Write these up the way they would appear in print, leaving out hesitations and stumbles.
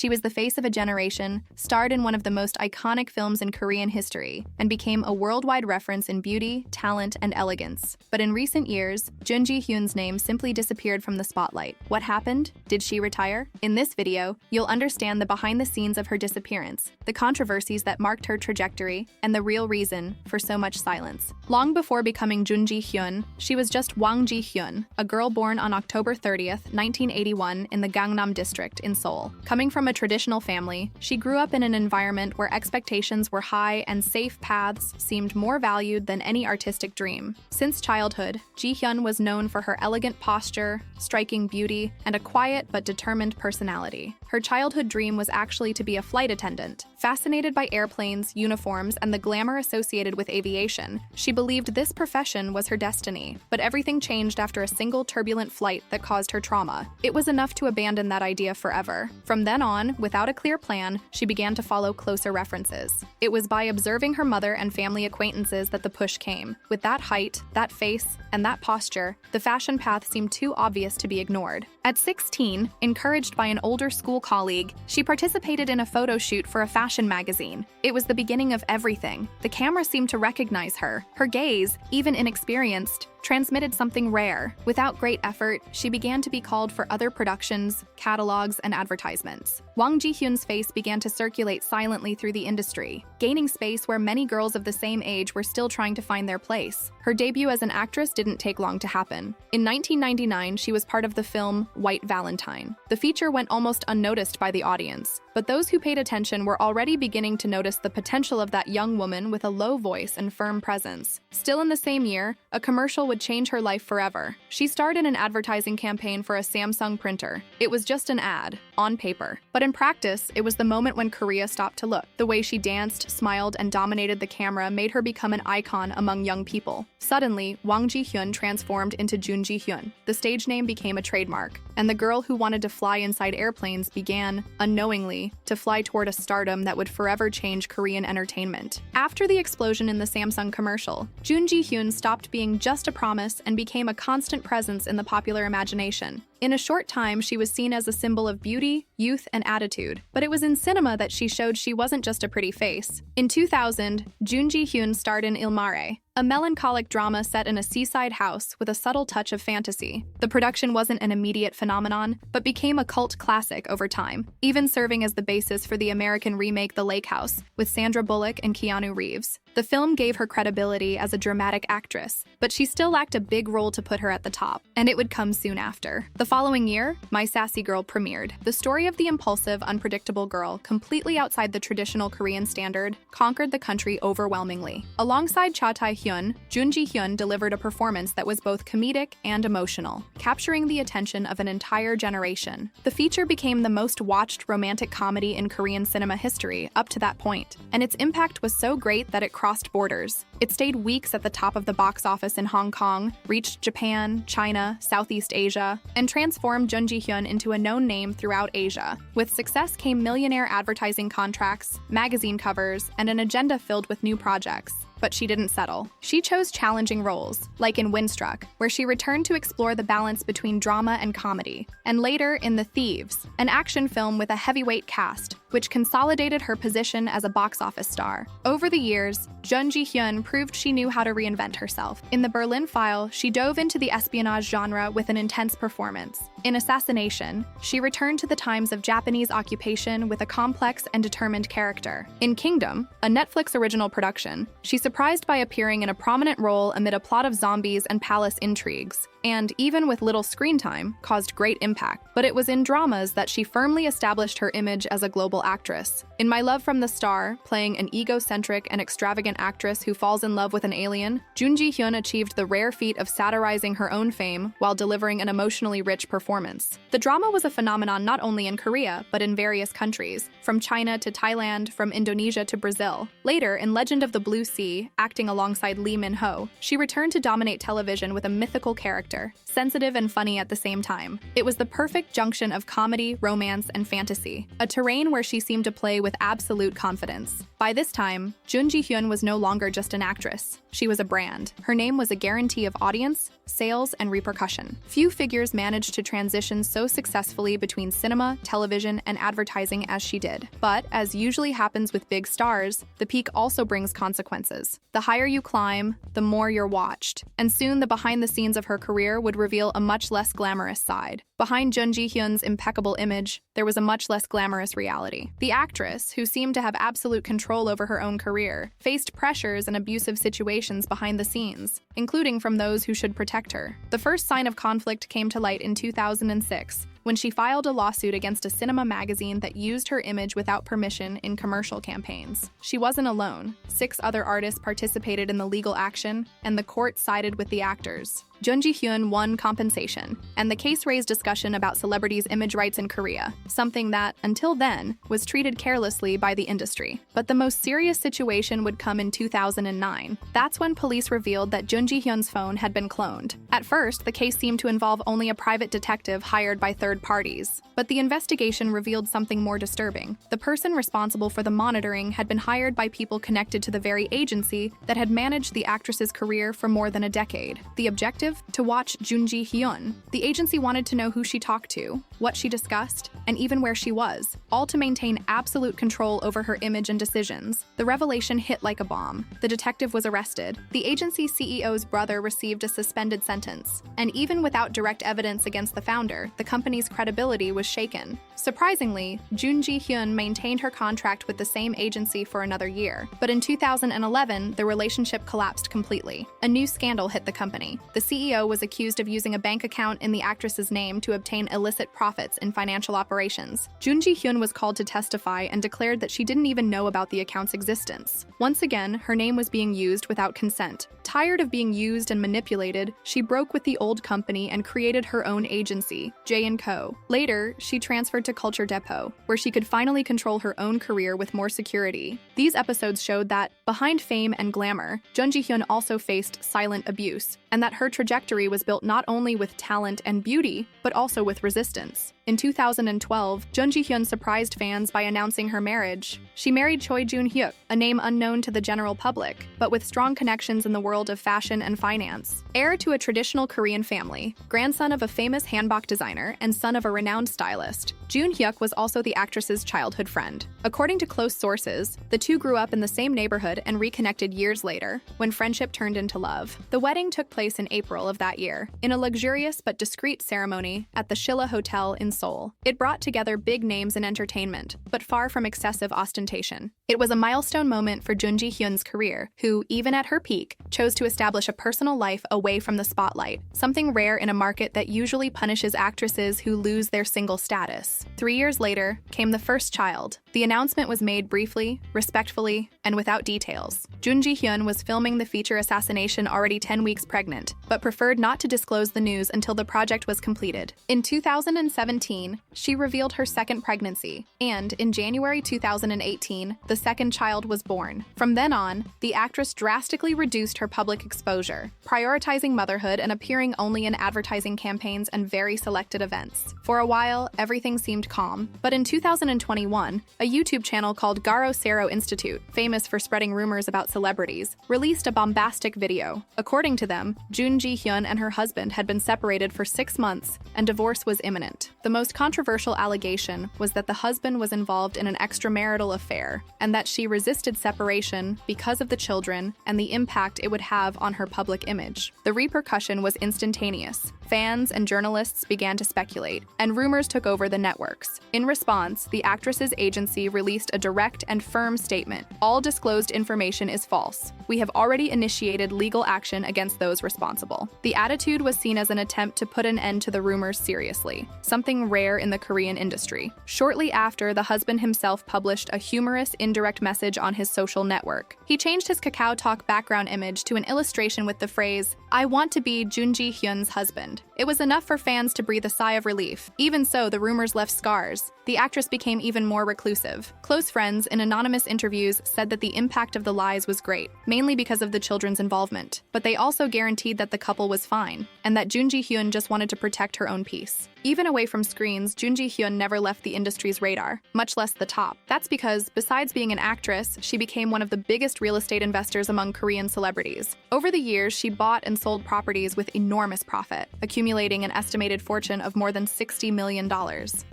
She was the face of a generation, starred in one of the most iconic films in Korean history, and became a worldwide reference in beauty, talent, and elegance. But in recent years, Jun Ji Hyun's name simply disappeared from the spotlight. What happened? Did she retire? In this video, you'll understand the behind the scenes of her disappearance, the controversies that marked her trajectory, and the real reason for so much silence. Long before becoming Jun Ji Hyun, she was just Jun Ji Hyun, a girl born on October 30th, 1981 in the Gangnam district in Seoul. Coming from a traditional family, she grew up in an environment where expectations were high and safe paths seemed more valued than any artistic dream. Since childhood, Ji Hyun was known for her elegant posture, striking beauty, and a quiet but determined personality. Her childhood dream was actually to be a flight attendant. Fascinated by airplanes, uniforms, and the glamour associated with aviation, she believed this profession was her destiny. But everything changed after a single turbulent flight that caused her trauma. It was enough to abandon that idea forever. From then on, without a clear plan, she began to follow closer references. It was by observing her mother and family acquaintances that the push came. With that height, that face, and that posture, the fashion path seemed too obvious to be ignored. At 16, encouraged by an older school colleague, she participated in a photo shoot for a fashion magazine. It was the beginning of everything. The camera seemed to recognize her. Her gaze, even inexperienced, transmitted something rare. Without great effort, she began to be called for other productions, catalogs, and advertisements. Jun Ji Hyun's face began to circulate silently through the industry, gaining space where many girls of the same age were still trying to find their place. Her debut as an actress didn't take long to happen. In 1999, she was part of the film White Valentine. The feature went almost unnoticed by the audience, but those who paid attention were already beginning to notice the potential of that young woman with a low voice and firm presence. Still in the same year, a commercial would change her life forever. She starred in an advertising campaign for a Samsung printer. It was just an ad, on paper. But in practice, it was the moment when Korea stopped to look. The way she danced, smiled, and dominated the camera made her become an icon among young people. Suddenly, Jun Ji Hyun transformed into Jun Ji Hyun. The stage name became a trademark, and the girl who wanted to fly inside airplanes began, unknowingly, to fly toward a stardom that would forever change Korean entertainment. After the explosion in the Samsung commercial, Jun Ji Hyun stopped being just a promise and became a constant presence in the popular imagination. In a short time, she was seen as a symbol of beauty, youth, and attitude. But it was in cinema that she showed she wasn't just a pretty face. In 2000, Jun Ji Hyun starred in Il Mare, a melancholic drama set in a seaside house with a subtle touch of fantasy. The production wasn't an immediate phenomenon, but became a cult classic over time, even serving as the basis for the American remake The Lake House, with Sandra Bullock and Keanu Reeves. The film gave her credibility as a dramatic actress, but she still lacked a big role to put her at the top, and it would come soon after. The following year, My Sassy Girl premiered. The story of the impulsive, unpredictable girl, completely outside the traditional Korean standard, conquered the country overwhelmingly. Alongside Cha Tae-hyun, Jun Ji Hyun delivered a performance that was both comedic and emotional, capturing the attention of an entire generation. The feature became the most watched romantic comedy in Korean cinema history up to that point, and its impact was so great that it crossed borders. It stayed weeks at the top of the box office in Hong Kong, reached Japan, China, Southeast Asia, and transformed Jun Ji Hyun into a known name throughout Asia. With success came millionaire advertising contracts, magazine covers, and an agenda filled with new projects. But she didn't settle. She chose challenging roles, like in Windstruck, where she returned to explore the balance between drama and comedy, and later in The Thieves, an action film with a heavyweight cast, which consolidated her position as a box office star. Over the years, Jun Ji Hyun proved she knew how to reinvent herself. In The Berlin File, she dove into the espionage genre with an intense performance. In Assassination, she returned to the times of Japanese occupation with a complex and determined character. In Kingdom, a Netflix original production, she surprised by appearing in a prominent role amid a plot of zombies and palace intrigues, and even with little screen time, caused great impact. But it was in dramas that she firmly established her image as a global actress. In My Love from the Star, playing an egocentric and extravagant actress who falls in love with an alien, Jun Ji Hyun achieved the rare feat of satirizing her own fame while delivering an emotionally rich performance. The drama was a phenomenon not only in Korea, but in various countries, from China to Thailand, from Indonesia to Brazil. Later, in Legend of the Blue Sea, acting alongside Lee Min-ho, she returned to dominate television with a mythical character actor, sensitive and funny at the same time. It was the perfect junction of comedy, romance, and fantasy, a terrain where she seemed to play with absolute confidence. By this time, Jun Ji Hyun was no longer just an actress. She was a brand. Her name was a guarantee of audience, sales, and repercussion. Few figures managed to transition so successfully between cinema, television, and advertising as she did. But, as usually happens with big stars, the peak also brings consequences. The higher you climb, the more you're watched. And soon the behind the scenes of her career would reveal a much less glamorous side. Behind Jun Ji Hyun's impeccable image, there was a much less glamorous reality. The actress, who seemed to have absolute control over her own career, faced pressures and abusive situations behind the scenes, including from those who should protect her. The first sign of conflict came to light in 2006, when she filed a lawsuit against a cinema magazine that used her image without permission in commercial campaigns. She wasn't alone. 6 other artists participated in the legal action, and the court sided with the actors. Jun Ji Hyun won compensation, and the case raised discussion about celebrities' image rights in Korea, something that, until then, was treated carelessly by the industry. But the most serious situation would come in 2009. That's when police revealed that Jun Ji Hyun's phone had been cloned. At first, the case seemed to involve only a private detective hired by third parties. But the investigation revealed something more disturbing. The person responsible for the monitoring had been hired by people connected to the very agency that had managed the actress's career for more than a decade. The objective? To watch Jun Ji Hyun. The agency wanted to know who she talked to, what she discussed, and even where she was, all to maintain absolute control over her image and decisions. The revelation hit like a bomb. The detective was arrested. The agency's CEO's brother received a suspended sentence. And even without direct evidence against the founder, the company's credibility was shaken. Surprisingly, Jun Ji Hyun maintained her contract with the same agency for another year. But in 2011, the relationship collapsed completely. A new scandal hit the company. The CEO was accused of using a bank account in the actress's name to obtain illicit profits in financial operations. Jun Ji Hyun was called to testify and declared that she didn't even know about the account's existence. Once again, her name was being used without consent. Tired of being used and manipulated, she broke with the old company and created her own agency, J&Co. Later, she transferred to Culture Depot, where she could finally control her own career with more security. These episodes showed that, behind fame and glamour, Jun Ji Hyun also faced silent abuse, and that her trajectory was built not only with talent and beauty, but also with resistance. In 2012, Jun Ji Hyun surprised fans by announcing her marriage. She married Choi Jun-hyuk, a name unknown to the general public, but with strong connections in the world of fashion and finance. Heir to a traditional Korean family, grandson of a famous hanbok designer, and son of a renowned stylist, Jun-hyuk was also the actress's childhood friend. According to close sources, the two grew up in the same neighborhood and reconnected years later, when friendship turned into love. The wedding took place in April of that year, in a luxurious but discreet ceremony at the Shilla Hotel in Seoul. It brought together big names in entertainment, but far from excessive ostentation. It was a milestone moment for Jun Ji Hyun's career, who, even at her peak, chose to establish a personal life away from the spotlight, something rare in a market that usually punishes actresses who lose their single status. 3 years later, came the first child. The announcement was made briefly, respectfully, and without details. Jun Ji Hyun was filming the feature Assassination already 10 weeks pregnant, but preferred not to disclose the news until the project was completed. In 2017, she revealed her second pregnancy, and in January 2018, the second child was born. From then on, the actress drastically reduced her public exposure, prioritizing motherhood and appearing only in advertising campaigns and very selected events. For a while, everything seemed calm, but in 2021, a YouTube channel called Garo Sero Institute, famous for spreading rumors about celebrities, released a bombastic video. According to them, Jun Ji Hyun and her husband had been separated for 6 months, and divorce was imminent. The most controversial allegation was that the husband was involved in an extramarital affair, and that she resisted separation because of the children and the impact it would have on her public image. The repercussion was instantaneous. Fans and journalists began to speculate, and rumors took over the networks. In response, the actress's agency released a direct and firm statement. All disclosed information is false. We have already initiated legal action against those responsible. The attitude was seen as an attempt to put an end to the rumors seriously, something rare in the Korean industry. Shortly after, the husband himself published a humorous, indirect message on his social network. He changed his Kakao Talk background image to an illustration with the phrase, "I want to be Jun Ji Hyun's husband." It was enough for fans to breathe a sigh of relief. Even so, the rumors left scars. The actress became even more reclusive. Close friends in anonymous interviews said that the impact of the lies was great, mainly because of the children's involvement. But they also guaranteed that the couple was fine, and that Jun Ji Hyun just wanted to protect her own peace. Even away from screens, Jun Ji Hyun never left the industry's radar, much less the top. That's because, besides being an actress, she became one of the biggest real estate investors among Korean celebrities. Over the years, she bought and sold properties with enormous profit, accumulating an estimated fortune of more than $60 million.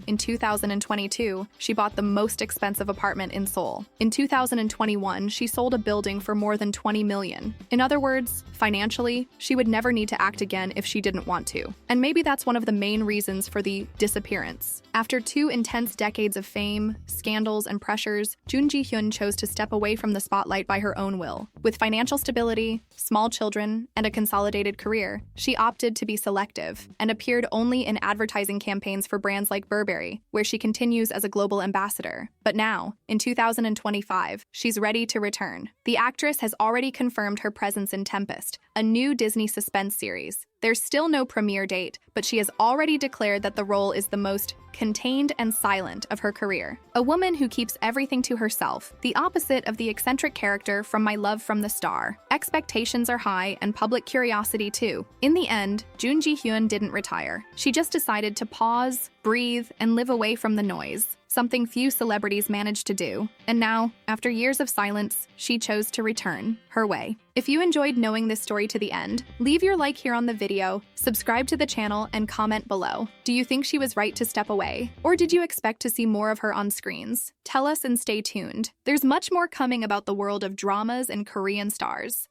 In 2022, she bought the most expensive apartment in Seoul. In 2021, she sold a building for more than $20 million. In other words, financially, she would never need to act again if she didn't want to. And maybe that's one of the main reasons for the disappearance. After 2 intense decades of fame, scandals, and pressures, Jun Ji Hyun chose to step away from the spotlight by her own will. With financial stability, small children, and a consolidated career, she opted to be selective and appeared only in advertising campaigns for brands like Burberry, where she continues as a global ambassador. But now, in 2025, she's ready to return. The actress has already confirmed her presence in Tempest, a new Disney suspense series. There's still no premiere date, but she has already declared that the role is the most contained and silent of her career. A woman who keeps everything to herself, the opposite of the eccentric character from My Love from the Star. Expectations are high and public curiosity too. In the end, Jun Ji Hyun didn't retire. She just decided to pause, breathe, and live away from the noise, something few celebrities manage to do. And now, after years of silence, she chose to return her way. If you enjoyed knowing this story to the end, leave your like here on the video, subscribe to the channel, and comment below. Do you think she was right to step away? Or did you expect to see more of her on screens? Tell us and stay tuned. There's much more coming about the world of dramas and Korean stars.